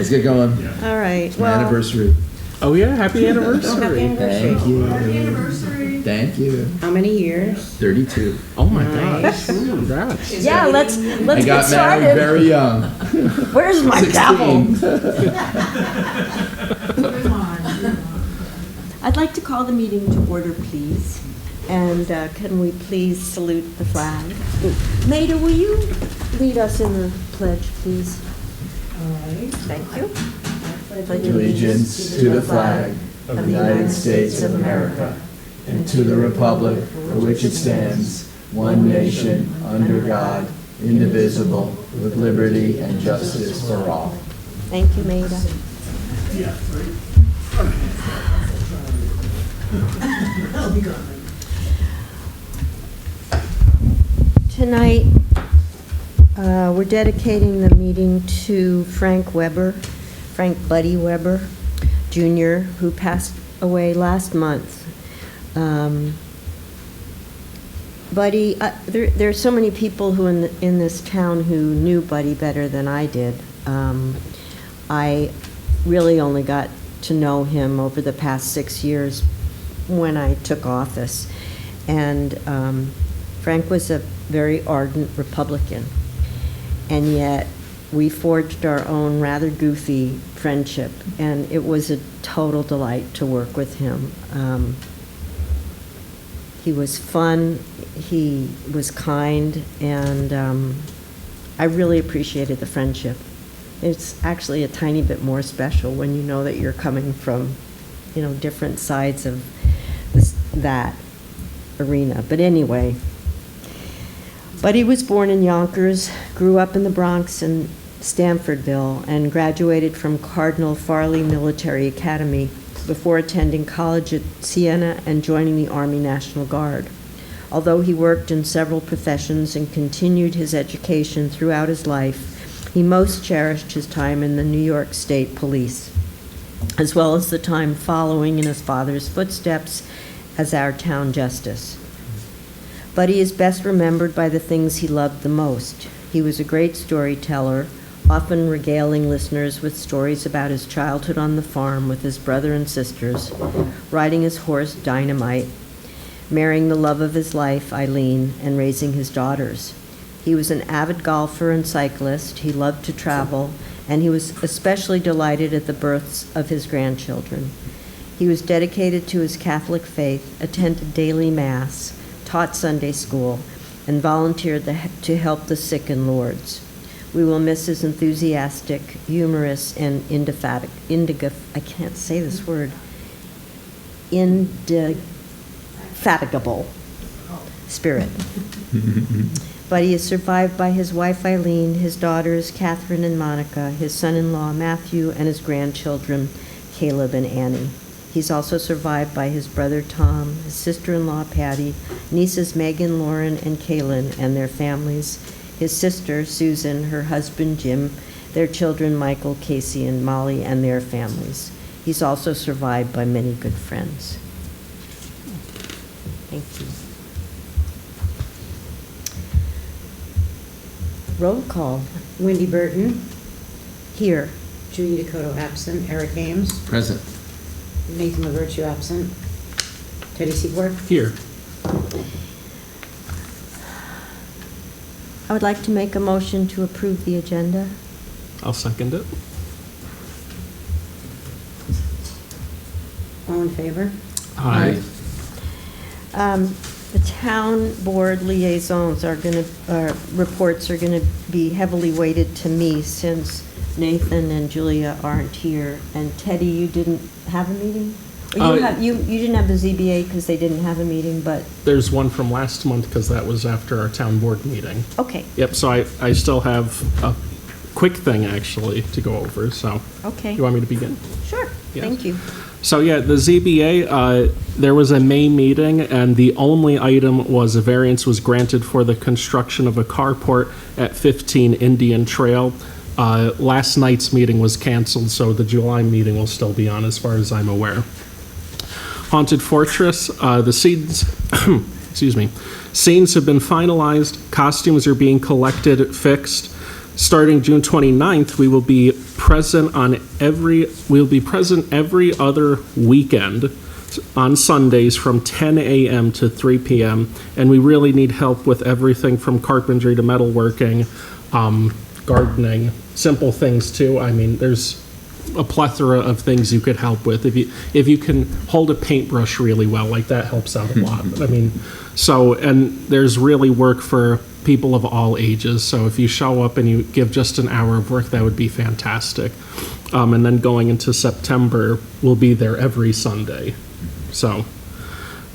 Let's get going. All right. It's my anniversary. Oh yeah, happy anniversary. Happy anniversary. Thank you. Happy anniversary. Thank you. How many years? 32. Oh my Nice. gosh. Congrats. Yeah, let's I get got married started. very young. Where's my 16. gavel? Come on. I'd like to call the meeting to order, please. And can we please salute the flag? Maida, will you lead us in the pledge, please? All right. Thank you. Allegiance to the flag of the United States of America and to the republic for which it stands, one nation, under God, indivisible, with liberty and justice for all. Thank you, Maida. Tonight, we're dedicating the meeting to Frank Buddy Weber, Jr., who passed away last month. Buddy, there's so many people who in this town who knew Buddy better than I did. I really only got to know him over the past 6 years when I took office. And Frank was a very ardent Republican. And yet we forged our own rather goofy friendship. And it was a total delight to work with him. He was fun, he was kind, and I really appreciated the friendship. It's actually a tiny bit more special when you know that you're coming from, different sides of that arena. But anyway, Buddy was born in Yonkers, grew up in the Bronx and Stanfordville, and graduated from Cardinal Farley Military Academy before attending college at Siena and joining the Army National Guard. Although he worked in several professions and continued his education throughout his life, he most cherished his time in the New York State Police, as well as the time following in his father's footsteps as our town justice. Buddy is best remembered by the things he loved the most. He was a great storyteller, often regaling listeners with stories about his childhood on the farm with his brother and sisters, riding his horse Dynamite, marrying the love of his life, Eileen, and raising his daughters. He was an avid golfer and cyclist. He loved to travel, and he was especially delighted at the births of his grandchildren. He was dedicated to his Catholic faith, attended daily Mass, taught Sunday school, and volunteered to help the sick in Lourdes. We will miss his enthusiastic, humorous, and indefatigable spirit. But he is survived by his wife Eileen, his daughters Catherine and Monica, his son-in-law Matthew, and his grandchildren Caleb and Annie. He's also survived by his brother Tom, his sister-in-law Patty, nieces Megan, Lauren, and Kaylin and their families, his sister Susan, her husband Jim, their children Michael, Casey, and Molly, and their families. He's also survived by many good friends. Thank you. Roll call. Wendy Burton, Here. Julie Dakota absent, Eric Ames, Present. Nathan LaVertue absent, Teddy Seaborg. Here. I would like to make a motion to approve the agenda. I'll second it. All in favor? Aye. The town board liaisons reports are going to be heavily weighted to me since Nathan and Julia aren't here. And Teddy, you didn't have a meeting? Or you didn't have the ZBA because they didn't have a meeting, but... There's one from last month because that was after our town board meeting. Okay. Yep, so I still have a quick thing actually to go over, so. Okay. You want me to begin? Sure. Yes. Thank you. So yeah, the ZBA, there was a May meeting, and the only item was a variance was granted for the construction of a carport at 15 Indian Trail. Last night's meeting was canceled, so the July meeting will still be on as far as I'm aware. Haunted Fortress, the scenes, excuse me, scenes have been finalized, costumes are being collected, fixed. Starting June 29th, we will be present every other weekend on Sundays from 10 a.m. to 3 p.m. And we really need help with everything from carpentry to metalworking, gardening, simple things too. I mean, there's a plethora of things you could help with. If you can hold a paintbrush really well, like that helps out a lot. I mean, and there's really work for people of all ages. So if you show up and you give just an hour of work, that would be fantastic. And then going into September, we'll be there every Sunday. So,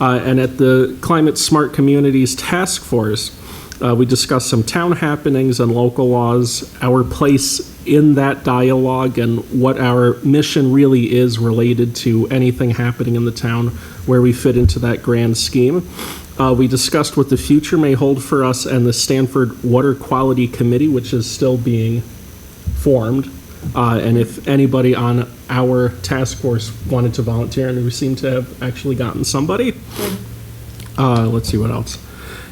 and at the Climate Smart Communities Task Force, we discussed some town happenings and local laws, our place in that dialogue, and what our mission really is related to anything happening in the town, where we fit into that grand scheme. We discussed what the future may hold for us and the Stanford Water Quality Committee, which is still being formed. And if anybody on our task force wanted to volunteer, and we seem to have actually gotten somebody. Let's see what else.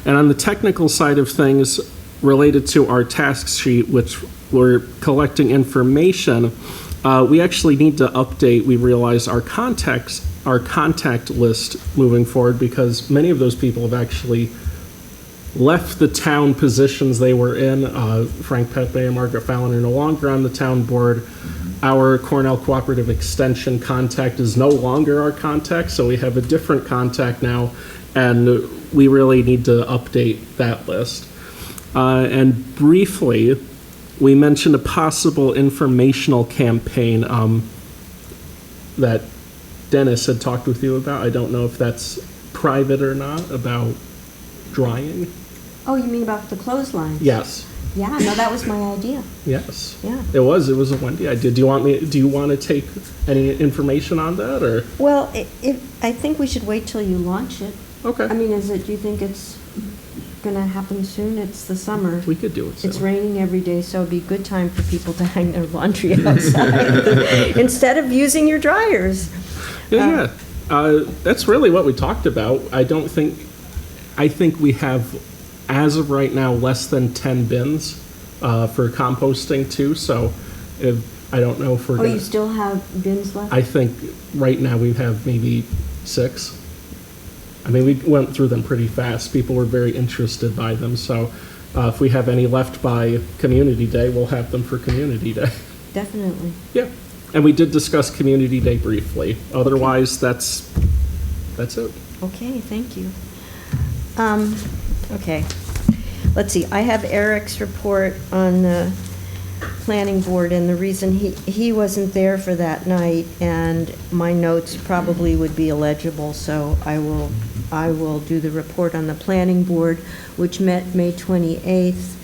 And on the technical side of things, related to our task sheet, which we're collecting information, we actually need to update, we realize, our contact list moving forward, because many of those people have actually left the town positions they were in. Frank Pepe and Margaret Fallon are no longer on the town board. Our Cornell Cooperative Extension contact is no longer our contact, so we have a different contact now, and we really need to update that list. And briefly, we mentioned a possible informational campaign that Dennis had talked with you about. I don't know if that's private or not, about drying. Oh, you mean about the clothesline? Yes. Yeah, no, that was my idea. Yes. Yeah. It was a Wendy idea. Do you want to take any information on that, or? Well, I think we should wait till you launch it. Okay. I mean, do you think it's going to happen soon? It's the summer. We could do it soon. It's raining every day, so it'd be a good time for people to hang their laundry outside instead of using your dryers. Yeah. That's really what we talked about. I think we have, as of right now, less than 10 bins for composting too. So I don't know if we're you still have bins left? I think right now we have maybe 6. I mean, we went through them pretty fast. People were very interested by them. So if we have any left by Community Day, we'll have them for Community Day. Definitely. Yeah. And we did discuss Community Day briefly. Otherwise, that's it. Okay, thank you. Okay, let's see. I have Eric's report on the planning board, and the reason he wasn't there for that night, and my notes probably would be illegible, so I will do the report on the planning board, which met May 28th.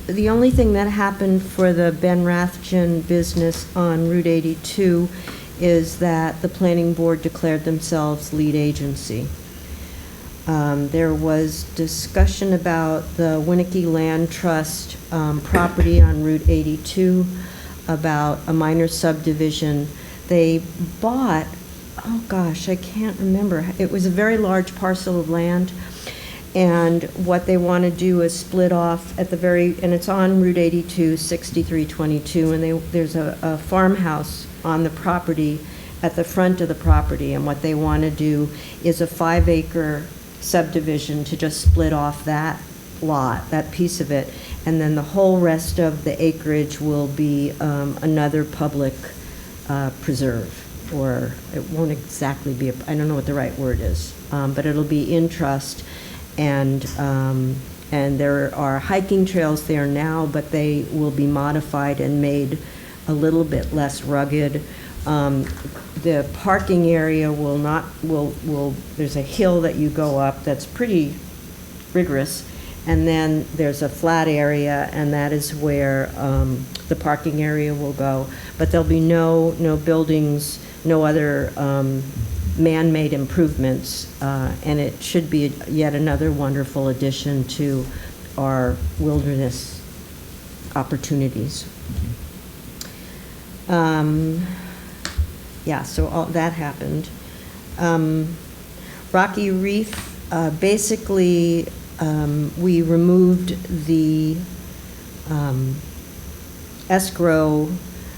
The only thing that happened for the Ben Rathjen business on Route 82 is that the planning board declared themselves lead agency. There was discussion about the Winnicke Land Trust property on Route 82, about a minor subdivision. They bought, oh gosh, I can't remember. It was a very large parcel of land, and what they want to do is split off at the and it's on Route 82, 6322, and there's a farmhouse on the property at the front of the property, and what they want to do is a 5-acre subdivision to just split off that lot, that piece of it, and then the whole rest of the acreage will be another public preserve, or it won't exactly be, I don't know what the right word is, but it'll be in trust, and there are hiking trails there now, but they will be modified and made a little bit less rugged. The parking area there's a hill that you go up that's pretty rigorous, and then there's a flat area, and that is where the parking area will go. But there'll be no buildings, no other man-made improvements, and it should be yet another wonderful addition to our wilderness opportunities. Yeah, so all that happened. Rocky Reef, basically, We removed the escrow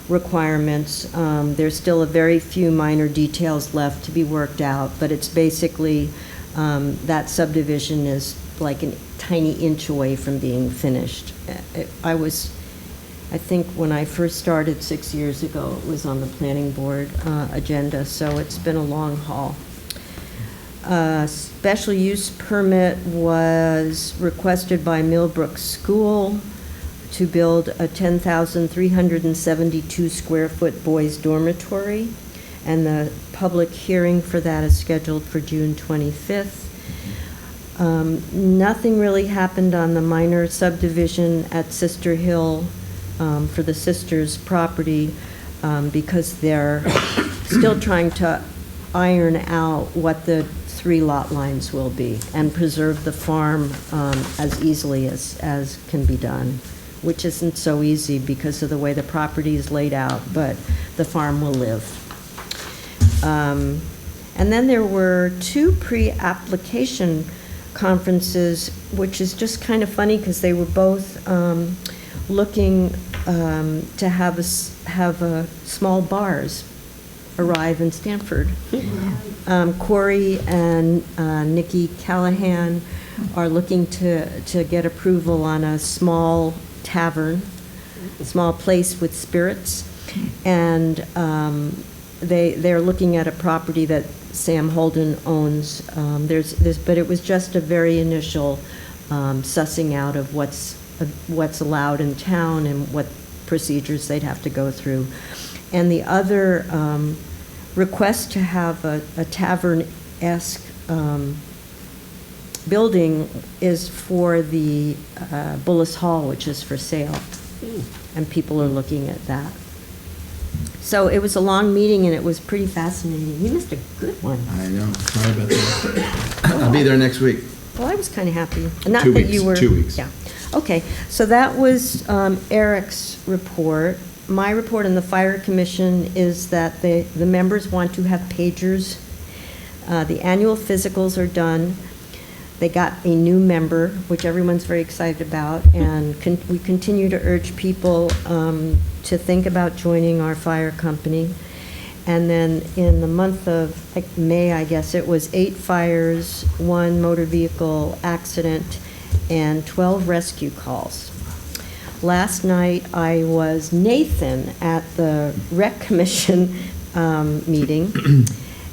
requirements. There's still a very few minor details left to be worked out, but it's basically, that subdivision is like a tiny inch away from being finished. I think when I first started 6 years ago, it was on the planning board agenda, so it's been a long haul. Special use permit was requested by Millbrook School to build a 10,372 square foot boys dormitory, and the public hearing for that is scheduled for June 25th. Nothing really happened on the minor subdivision at Sister Hill for the sisters' property because they're still trying to iron out what the 3 lot lines will be and preserve the farm as easily as can be done, which isn't so easy because of the way the property is laid out, but the farm will live. And then there were 2 pre-application conferences, which is just kind of funny because they were both looking to have small bars arrive in Stanford. Corey and Nikki Callahan are looking to get approval on a small tavern, a small place with spirits, and they're looking at a property that Sam Holden owns. But it was just a very initial sussing out of what's allowed in town and what procedures they'd have to go through. And the other request to have a tavern-esque building is for the Bullis Hall, which is for sale. And people are looking at that. So it was a long meeting, and it was pretty fascinating. You missed a good one. I know. Sorry about that. I'll be there next week. Well, I was kind of happy. Not 2 that weeks. you were. 2 weeks. Yeah. Okay. So that was Eric's report. My report on the Fire Commission is that the members want to have pagers. The annual physicals are done. They got a new member, which everyone's very excited about, and we continue to urge people to think about joining our fire company. And then in the month of May, I guess, it was 8 fires, 1 motor vehicle accident, and 12 rescue calls. Last night, I was Nathan at the Rec Commission meeting.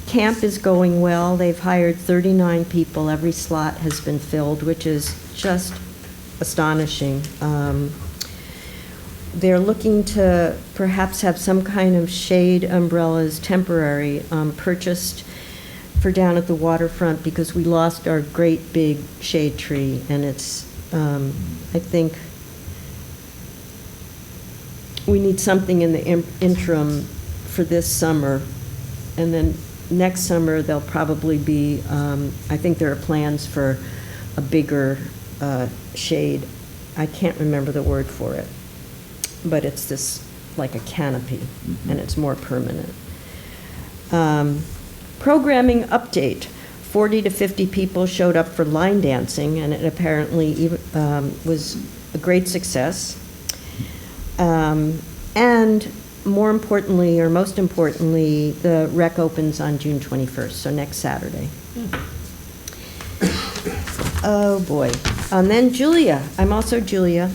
Camp is going well. They've hired 39 people. Every slot has been filled, which is just astonishing. They're looking to perhaps have some kind of shade umbrellas, temporary, purchased for down at the waterfront because we lost our great big shade tree, and it's, I think, we need something in the interim for this summer, and then next summer there'll probably be, I think there are plans for a bigger shade. I can't remember the word for it, but it's this, like a canopy, and it's more permanent. Programming update. 40 to 50 people showed up for line dancing, and it apparently was a great success. And more importantly, or most importantly, the rec opens on June 21st, so next Saturday. Oh, boy. And then Julia. I'm also Julia.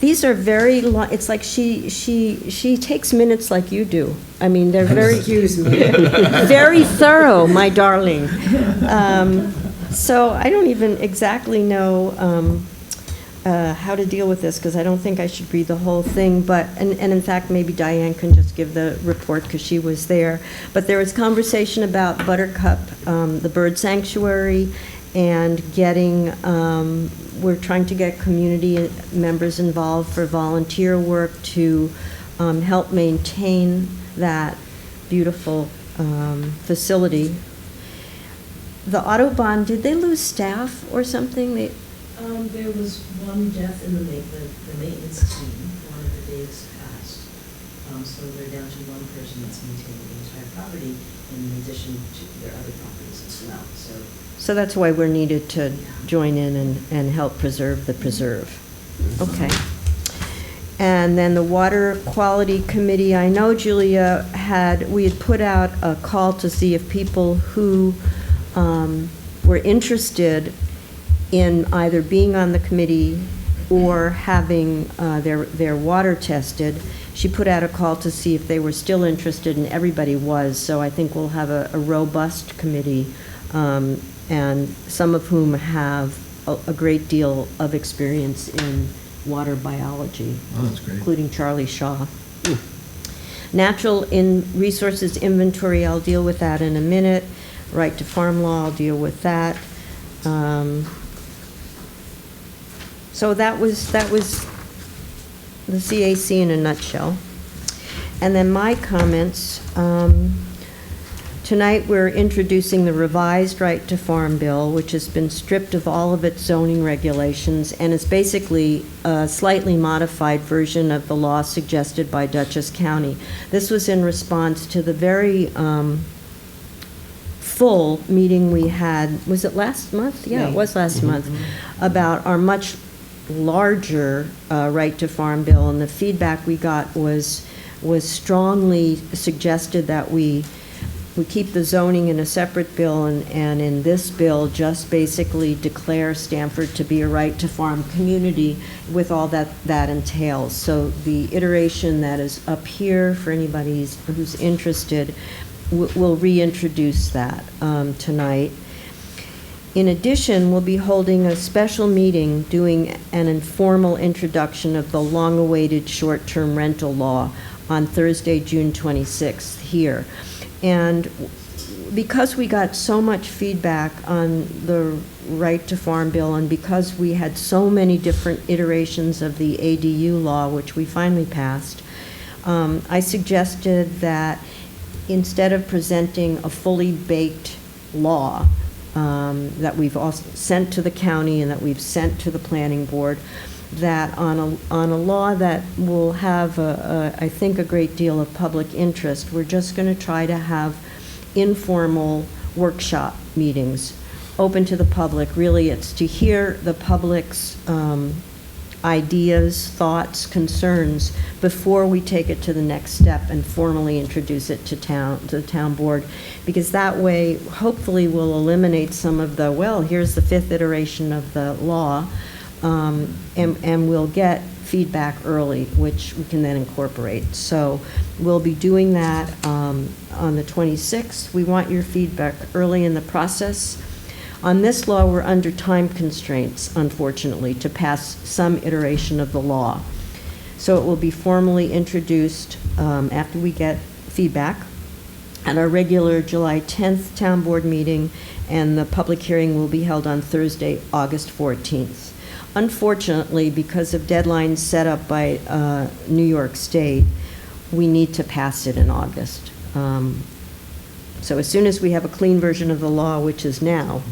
These are very long. It's like she takes minutes like you do. I mean, they're very Excuse me. very thorough, my darling. So I don't even exactly know how to deal with this because I don't think I should read the whole thing. But and in fact, maybe Diane can just give the report because she was there. But there was conversation about Buttercup, the bird sanctuary, and getting. We're trying to get community members involved for volunteer work to help maintain that beautiful facility. The Autobahn, did they lose staff or something? There was one death in the maintenance team, one of the days passed. So they're down to one person that's maintaining the entire property in addition to their other properties as well. So that's why we're needed to join in and help preserve the preserve. Okay. And then the Water Quality Committee, I know Julia we had put out a call to see if people who were interested in either being on the committee or having their water tested. She put out a call to see if they were still interested, and everybody was. So I think we'll have a robust committee, and some of whom have a great deal of experience in water biology. Oh, that's great. Including Charlie Shaw. Natural resources inventory, I'll deal with that in a minute. Right to farm law, I'll deal with that. So that was the CAC in a nutshell. And then my comments. Tonight we're introducing the revised Right to Farm Bill, which has been stripped of all of its zoning regulations and is basically a slightly modified version of the law suggested by Dutchess County. This was in response to the very full meeting we had, was it last month? Yeah, it was last month, about our much larger Right to Farm Bill, and the feedback we got was strongly suggested that we keep the zoning in a separate bill, and in this bill just basically declare Stanford to be a right to farm community with all that entails. So the iteration that is up here for anybody who's interested, we'll reintroduce that tonight. In addition, we'll be holding a special meeting doing an informal introduction of the long-awaited short-term rental law on Thursday, June 26th here. And because we got so much feedback on the Right to Farm Bill, and because we had so many different iterations of the ADU law, which we finally passed, I suggested that instead of presenting a fully baked law that we've also sent to the county and that we've sent to the planning board, that on a law that will have, I think, a great deal of public interest, we're just going to try to have informal workshop meetings open to the public. Really, it's to hear the public's ideas, thoughts, concerns before we take it to the next step and formally introduce it to the town board, because that way, hopefully, we'll eliminate some of the, well, here's the fifth iteration of the law. And we'll get feedback early, which we can then incorporate. So we'll be doing that on the 26th. We want your feedback early in the process. On this law, we're under time constraints, unfortunately, to pass some iteration of the law. So it will be formally introduced after we get feedback at our regular July 10th town board meeting, and the public hearing will be held on Thursday, August 14th. Unfortunately, because of deadlines set up by New York State, we need to pass it in August. So as soon as we have a clean version of the law, which is now,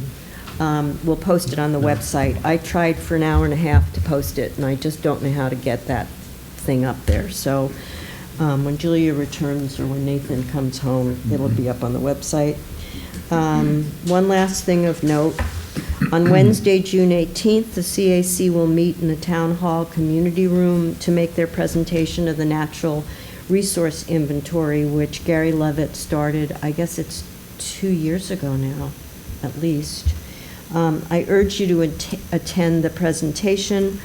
we'll post it on the website. I tried for an hour and a half to post it, and I just don't know how to get that thing up there. So when Julia returns or when Nathan comes home, it'll be up on the website. One last thing of note. On Wednesday, June 18th, the CAC will meet in the Town Hall Community Room to make their presentation of the Natural Resource Inventory, which Gary Levitt started, I guess it's 2 years ago now, at least. I urge you to attend the presentation.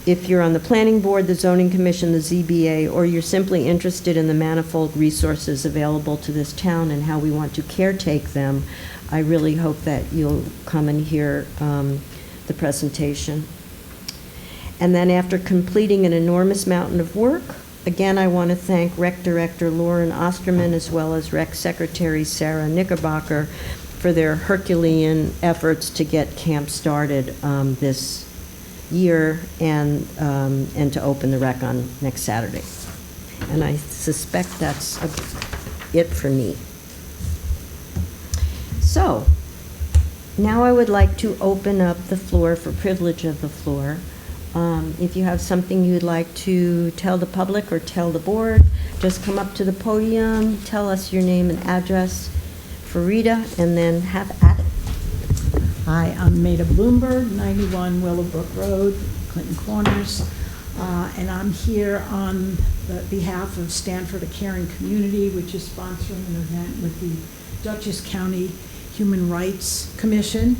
If you're on the Planning Board, the Zoning Commission, the ZBA, or you're simply interested in the manifold resources available to this town and how we want to caretake them, I really hope that you'll come and hear the presentation. And then after completing an enormous mountain of work, again, I want to thank Rec Director Lauren Osterman as well as Rec Secretary Sarah Knickerbocker for their Herculean efforts to get camp started this year and to open the rec on next Saturday. And I suspect that's it for me. So, now I would like to open up the floor for privilege of the floor. If you have something you'd like to tell the public or tell the board, just come up to the podium, tell us your name and address for Rita, and then have at it. Hi, I'm Maida Bloomberg, 91 Willowbrook Road, Clinton Corners, and I'm here on the behalf of Stanford, a Caring Community, which is sponsoring an event with the Dutchess County Human Rights Commission.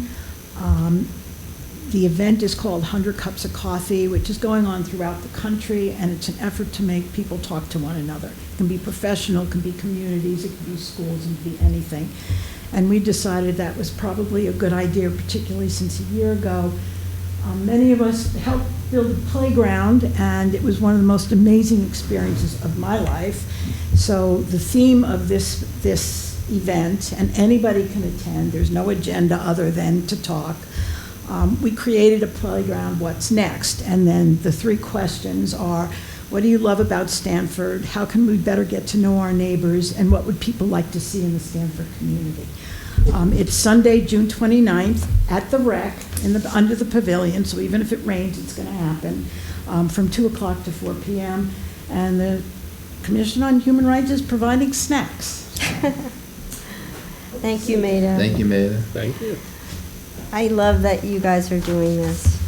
The event is called 100 Cups of Coffee, which is going on throughout the country, and it's an effort to make people talk to one another. It can be professional, it can be communities, it can be schools, it can be anything. And we decided that was probably a good idea, particularly since a year ago, many of us helped build a playground, and it was one of the most amazing experiences of my life. So the theme of this event, and anybody can attend, there's no agenda other than to talk. We created a playground, what's next? And then the 3 questions are, what do you love about Stanford? How can we better get to know our neighbors? And what would people like to see in the Stanford community? It's Sunday, June 29th, at the Rec, under the pavilion, so even if it rains, it's going to happen, from 2 o'clock to 4 p.m. And the Commission on Human Rights is providing snacks. Thank you, Maida. Thank you, Maida. Thank you. I love that you guys are doing this.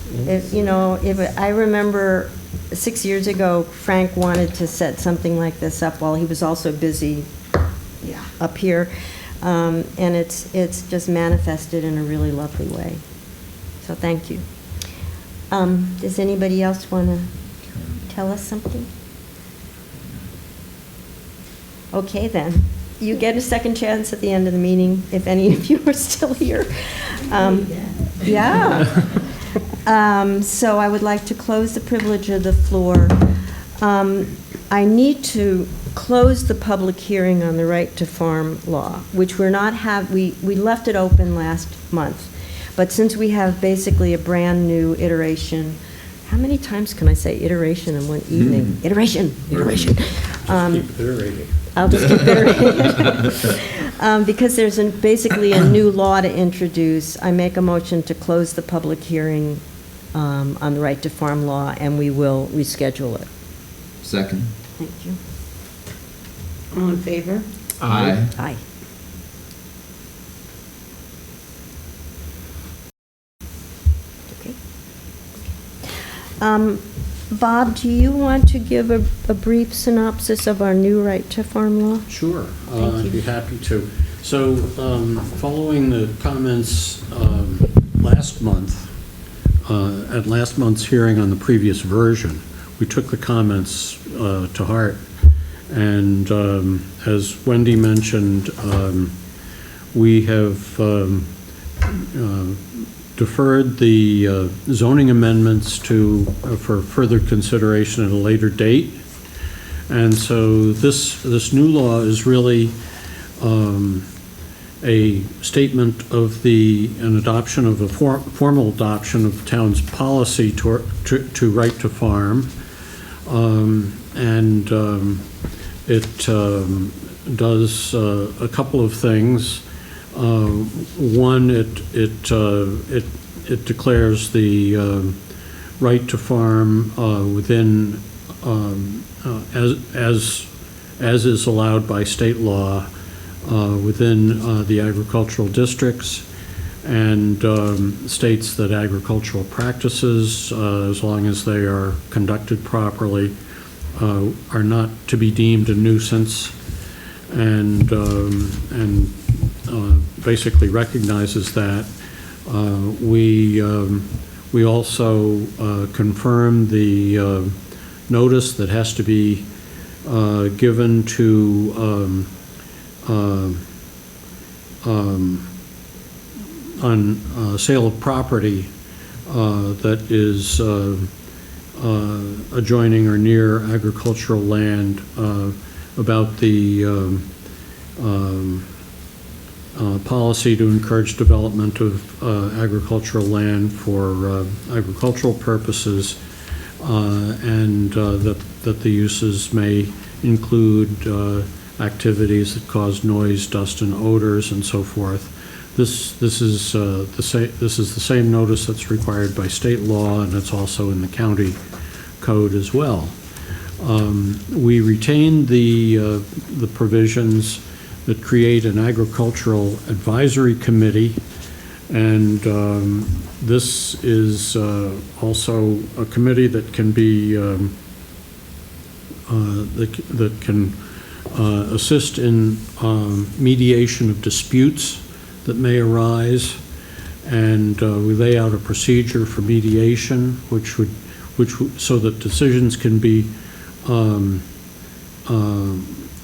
I remember 6 years ago, Frank wanted to set something like this up while he was also busy up here. And it's just manifested in a really lovely way. So thank you. Does anybody else want to tell us something? Okay, then. You get a second chance at the end of the meeting, if any of you are still here. So I would like to close the privilege of the floor. I need to close the public hearing on the right to farm law, which we left it open last month. But since we have basically a brand new iteration, how many times can I say iteration in one evening? Iteration. Keep iterating. I'll just keep iterating. Because there's basically a new law to introduce, I make a motion to close the public hearing on the right to farm law, and we will reschedule it. Second. Thank you. All in favor? Aye. Aye. Okay. Bob, do you want to give a brief synopsis of our new right to farm law? Sure, Thank you. I'd be happy to. So, following the comments last month, at last month's hearing on the previous version, we took the comments to heart. And as Wendy mentioned, we have deferred the zoning amendments for further consideration at a later date. And so this new law is really a statement of an adoption of a formal adoption of the town's policy to right to farm. It does a couple of things. One, it declares the right to farm within, as is allowed by state law, within the agricultural districts, and states that agricultural practices, as long as they are conducted properly, are not to be deemed a nuisance, and basically recognizes that. We also confirm the notice that has to be given to on sale of property that is adjoining or near agricultural land about the policy to encourage development of agricultural land for agricultural purposes, and that the uses may include activities that cause noise, dust, and odors, and so forth. This is the same notice that's required by state law, and it's also in the county code as well. We retain the provisions that create an agricultural advisory committee, and this is also a committee that can be that can assist in mediation of disputes that may arise, and we lay out a procedure for mediation, so that decisions can be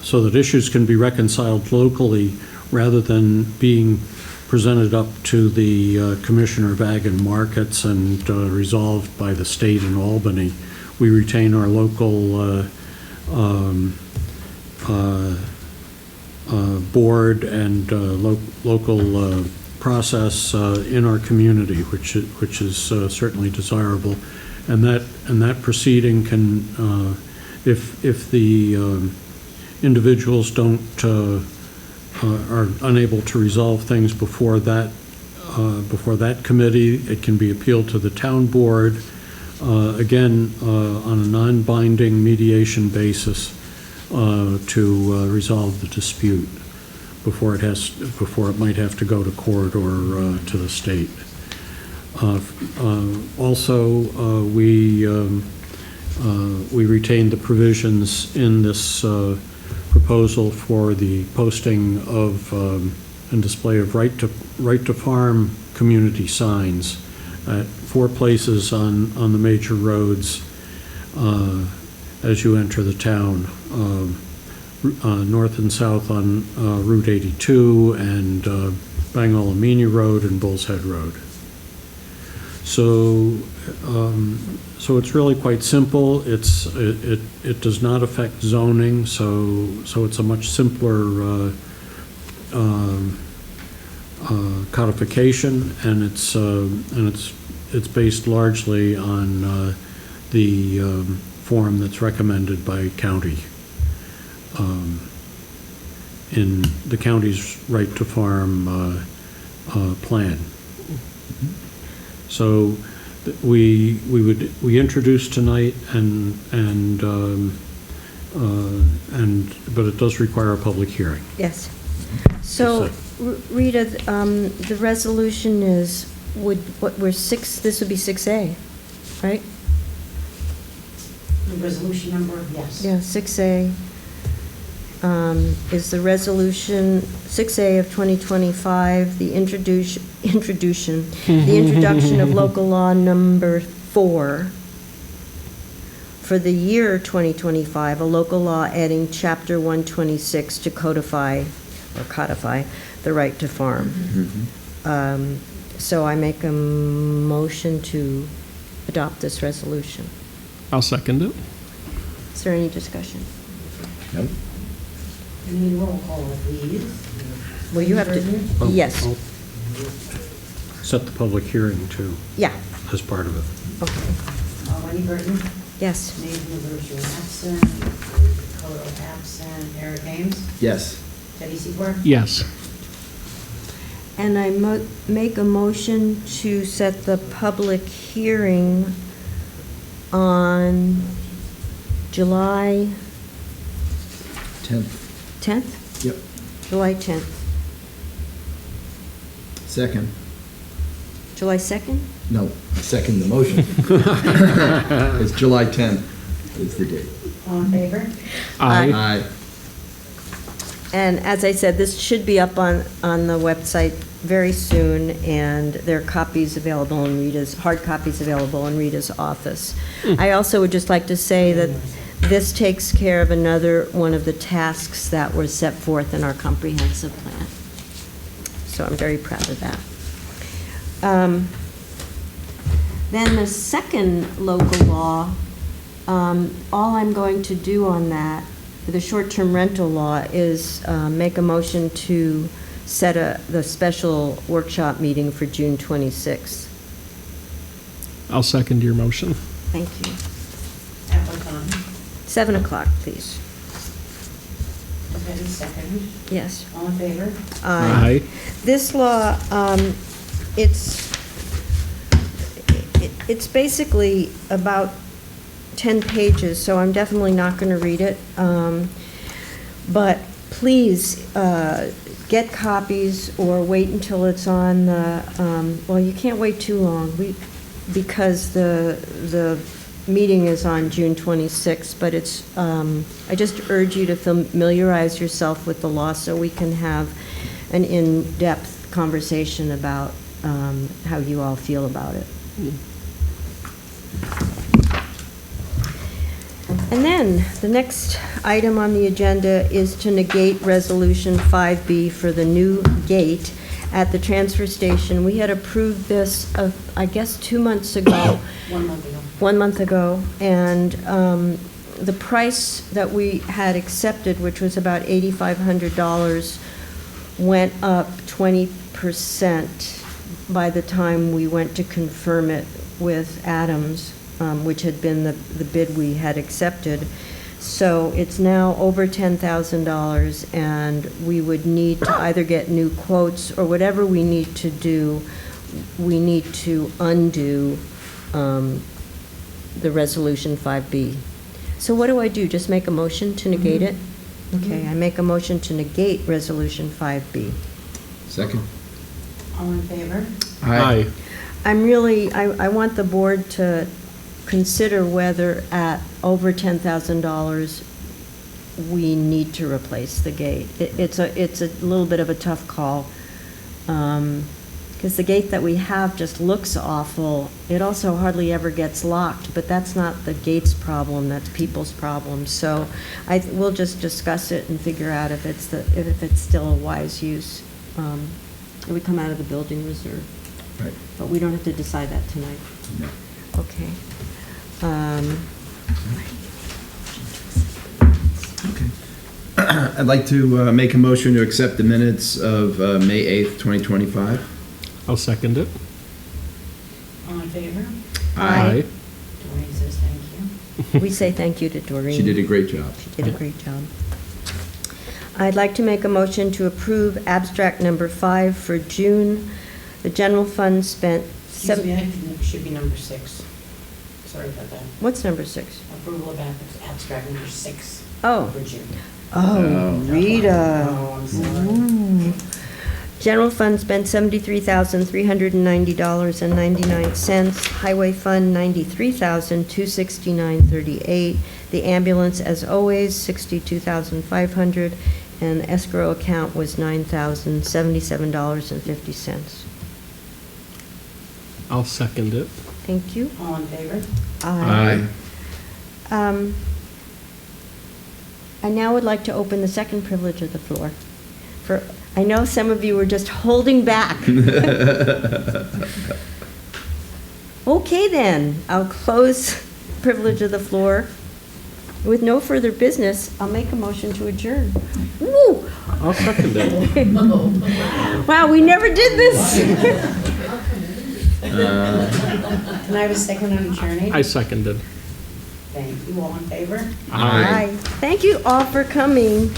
so that issues can be reconciled locally rather than being presented up to the Commissioner of Ag and Markets and resolved by the state in Albany. We retain our local board and local process in our community, which is certainly desirable, and that proceeding can, if the individuals are unable to resolve things before that committee, it can be appealed to the town board, again on a non-binding mediation basis, to resolve the dispute before it might have to go to court or to the state. Also, we retain the provisions in this proposal for the posting of and display of right to farm community signs at 4 places on the major roads as you enter the town, north and south on Route 82 and Bangor-Lamini Road and Bull's Head Road. So it's really quite simple. It does not affect zoning, so it's a much simpler codification, and it's based largely on the form that's recommended by county in the county's right to farm plan. So we introduce tonight, but it does require a public hearing. Yes. So, Rita, the resolution is, this would be 6A, right? The resolution number, yes. Yeah, 6A is the resolution, 6A of 2025, the introduction of local law number 4 for the year 2025, a local law adding chapter 126 to codify the right to farm. So I make a motion to adopt this resolution. I'll second it. Is there any discussion? Nope. I need roll call, please. Well, you have to, yes, I'll set the public hearing too, yeah, as part of it. okay, Wendy Burton, yes. Nathan LaBerge, absent, Color absent, Eric Ames, Yes. Teddy Seaborn, Yes. And I make a motion to set the public hearing on July 10th. 10th? Yep. July 10th. Second. July 2nd? No, second the motion. It's July 10th is the date. all in favor? Aye. Aye. And as I said, this should be up on the website very soon, and there are copies available in Rita's, hard copies available in Rita's office. I also would just like to say that this takes care of another one of the tasks that were set forth in our comprehensive plan. So I'm very proud of that. Then the second local law, all I'm going to do on that, the short-term rental law, is make a motion to set the special workshop meeting for June 26th. I'll second your motion. Thank you. At what time? 7 o'clock, please. Okay, second. Yes. All in favor? Aye. This law, it's basically about 10 pages, so I'm definitely not going to read it. But please get copies or wait until it's on the, well, you can't wait too long because the meeting is on June 26th, but it's, I just urge you to familiarize yourself with the law so we can have an in-depth conversation about how you all feel about it. And then, the next item on the agenda is to negate Resolution 5B for the new gate at the transfer station. We had approved this, I guess, 2 months ago. 1 month ago. 1 month ago, and the price that we had accepted, which was about $8,500, went up 20% by the time we went to confirm it with Adams, which had been the bid we had accepted. So it's now over $10,000, and we would need to either get new quotes or whatever we need to do. We need to undo the Resolution 5B. So what do I do? Just make a motion to negate it? Okay, I make a motion to negate Resolution 5B. Second. All in favor? Aye. I'm really, I want the board to consider whether at over $10,000 we need to replace the gate. It's a little bit of a tough call, because the gate that we have just looks awful. It also hardly ever gets locked, but that's not the gate's problem, that's people's problem. So we'll just discuss it and figure out if it's still a wise use. It would come out of the building reserve. Right. But we don't have to decide that tonight. No. Okay. Okay. I'd like to make a motion to accept the minutes of May 8th, 2025. I'll second it. All in favor? Aye. Doreen says thank you. We say thank you to Doreen. She did a great job. She did a great job. I'd like to make a motion to approve abstract number 5 for June. The general fund spent Excuse me, I think it should be number 6. Sorry about that. What's number 6? Approval of abstract number 6 Oh. for June. Oh, Rita. Oh, I'm sorry. Ooh. General fund spent $73,390.99. Highway fund, $93,269.38. The ambulance, as always, $62,500. And the escrow account was $9,077.50. I'll second it. Thank you. All in favor? Aye. I now would like to open the second privilege of the floor. I know some of you were just holding back. Okay, then, I'll close privilege of the floor. With no further business, I'll make a motion to adjourn. Woo! I'll second it. Wow, we never did this. Can I have a second on adjourning? I seconded. Thank you. All in favor? Aye. Thank you all for coming.